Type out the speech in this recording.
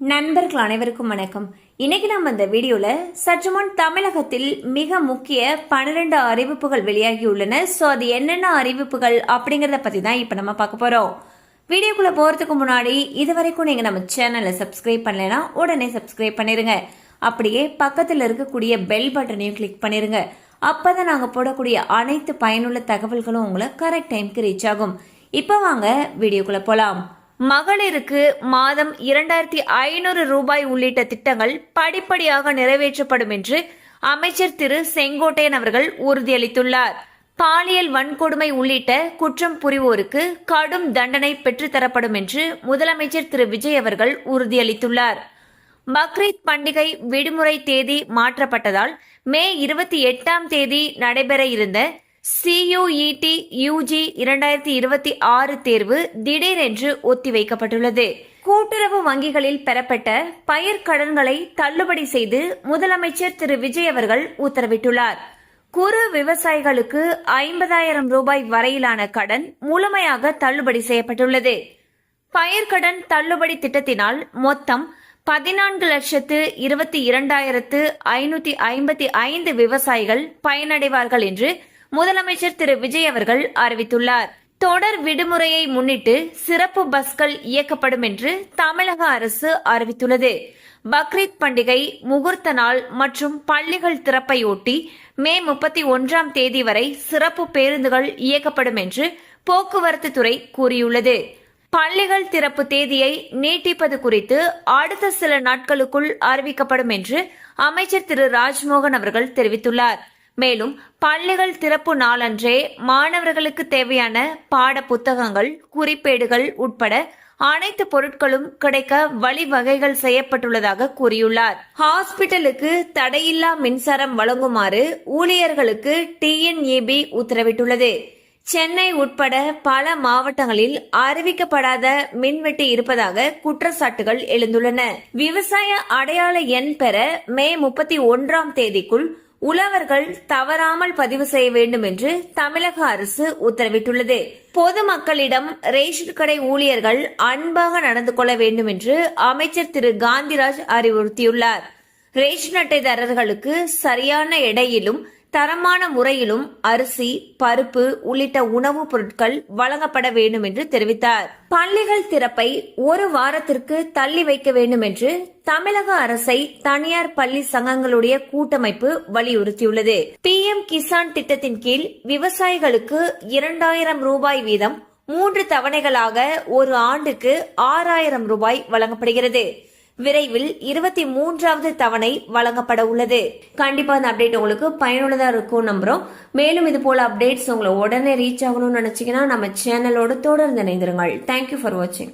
நண்பர்கள் அனைவருக்கும் வணக்கம். இன்னைக்கு நம்ம இந்த வீடியோல சற்று முன் தமிழகத்தில் மிக முக்கிய 12 அறிவிப்புகள் வெளியாகியுள்ளன. சோ அது என்னென்ன அறிவிப்புகள் அப்படிங்கறத பத்தி தான் இப்ப நம்ம பார்க்க போறோம். வீடியோக்குள்ள போறதுக்கு முன்னாடி இதுவரைக்கும் நீங்க நம்ம சேனலை சப்ஸ்கிரைப் பண்ணலைன்னா உடனே சப்ஸ்கிரைப் பண்ணிருங்க. அப்படியே பக்கத்துல இருக்கக்கூடிய பெல் பட்டனையும் கிளிக் பண்ணிருங்க. அப்பதான் நாங்க போடக்கூடிய அனைத்து பயனுள்ள தகவல்களும் உங்களை கரெக்ட் டைம்க்கு ரீச் ஆகும். இப்ப வாங்க வீடியோக்குள்ள போலாம். மகளிருக்கு மாதம் 2500 ரூபாய் உள்ளிட்ட திட்டங்கள் படிப்படியாக நிறைவேற்றப்படும் என்று அமைச்சர் திரு செங்கோட்டையன் அவர்கள் உறுதியளித்துள்ளார். பாலியல் வன்கொடுமை உள்ளிட்ட குற்றம் புரிவோருக்கு கடும் தண்டனை பெற்றுத்தரப்படும் என்று முதலமைச்சர் திரு விஜய் அவர்கள் உறுதியளித்துள்ளார். பக்ரீத் பண்டிகை விடுமுறை தேதி மாற்றப்பட்டதால் மே 28ஆம் தேதி நடைபெற இருந்த CUET UG 2026 தேர்வு திடீரென்று ஒத்திவைக்கப்பட்டுள்ளது. கூட்டுறவு வங்கிகளில் பெறப்பட்ட பயிர்க்கடன்களை தள்ளுபடி செய்து முதலமைச்சர் திரு விஜய் அவர்கள் உத்தரவிட்டுள்ளார். குறு விவசாயிகளுக்கு 50,000 ரூபாய் வரையிலான கடன் முழுமையாக தள்ளுபடி செய்யப்பட்டுள்ளது. பயிர்க்கடன் தள்ளுபடி திட்டத்தினால் மொத்தம் 14,22,555 விவசாயிகள் பயனடைவார்கள் என்று முதலமைச்சர் திரு விஜய் அவர்கள் அறிவித்துள்ளார். தொடர் விடுமுறையை முன்னிட்டு சிறப்பு பஸ்கள் இயக்கப்படும் என்று தமிழக அரசு அறிவித்துள்ளது. பக்ரீத் பண்டிகை முகூர்த்த நாள் மற்றும் பள்ளிகள் திறப்பையொட்டி மே 31ஆம் தேதி வரை சிறப்பு பேருந்துகள் இயக்கப்படும் என்று போக்குவரத்து துறை கூறியுள்ளது. பள்ளிகள் திறப்பு தேதியை நீட்டிப்பது குறித்து அடுத்த சில நாட்களுக்குள் அறிவிக்கப்படும் என்று அமைச்சர் திரு ராஜ்மோகன் அவர்கள் தெரிவித்துள்ளார். மேலும் பள்ளிகள் திறப்பு நாளன்றே மாணவர்களுக்கு தேவையான பாட புத்தகங்கள், குறிப்பேடுகள் உட்பட அனைத்து பொருட்களும் கிடைக்க வழிவகைகள் செய்யப்பட்டுள்ளதாக கூறியுள்ளார். ஹாஸ்பிட்டலுக்கு தடையில்லா மின்சாரம் வழங்குமாறு ஊழியர்களுக்கு TNEB உத்தரவிட்டுள்ளது. சென்னை உட்பட பல மாவட்டங்களில் அறிவிக்கப்படாத மின்வெட்டு இருப்பதாக குற்றச்சாட்டுகள் எழுந்துள்ளன. விவசாய அடையாள எண் பெற மே 31ஆம் தேதிக்குள் உழவர்கள் தவறாமல் பதிவு செய்ய வேண்டும் என்று தமிழக அரசு உத்தரவிட்டுள்ளது. பொதுமக்களிடம் ரேஷன் கடை ஊழியர்கள் அன்பாக நடந்து கொள்ள வேண்டும் என்று அமைச்சர் திரு காந்திராஜ் அறிவுறுத்தியுள்ளார். ரேஷன் அட்டைதாரர்களுக்கு சரியான எடையிலும் தரமான முறையிலும் அரிசி, பருப்பு உள்ளிட்ட உணவுப் பொருட்கள் வழங்கப்பட வேண்டும் என்று தெரிவித்தார். பள்ளிகள் திறப்பை ஒரு வாரத்திற்கு தள்ளி வைக்க வேண்டும் என்று தமிழக அரசை தனியார் பள்ளி சங்கங்களுடைய கூட்டமைப்பு வலியுறுத்தியுள்ளது. PM கிசான் திட்டத்தின் கீழ் விவசாயிகளுக்கு 2,000 ரூபாய் வீதம் 3 தவணைகளாக ஒரு ஆண்டுக்கு 6,000 ரூபாய் வழங்கப்படுகிறது. விரைவில் 23வது தவணை வழங்கப்பட உள்ளது. கண்டிப்பா இந்த அப்டேட் உங்களுக்கு பயனுள்ளதா இருக்கும் நம்புறோம். மேலும் இது போல அப்டேட்ஸ் உங்களை உடனே ரீச் ஆகணும்னு நினைச்சீங்கன்னா நம்ம சேனலோட தொடர்ந்து இணைந்திருங்கள். தேங்க்யூ ஃபார் வாட்சிங்.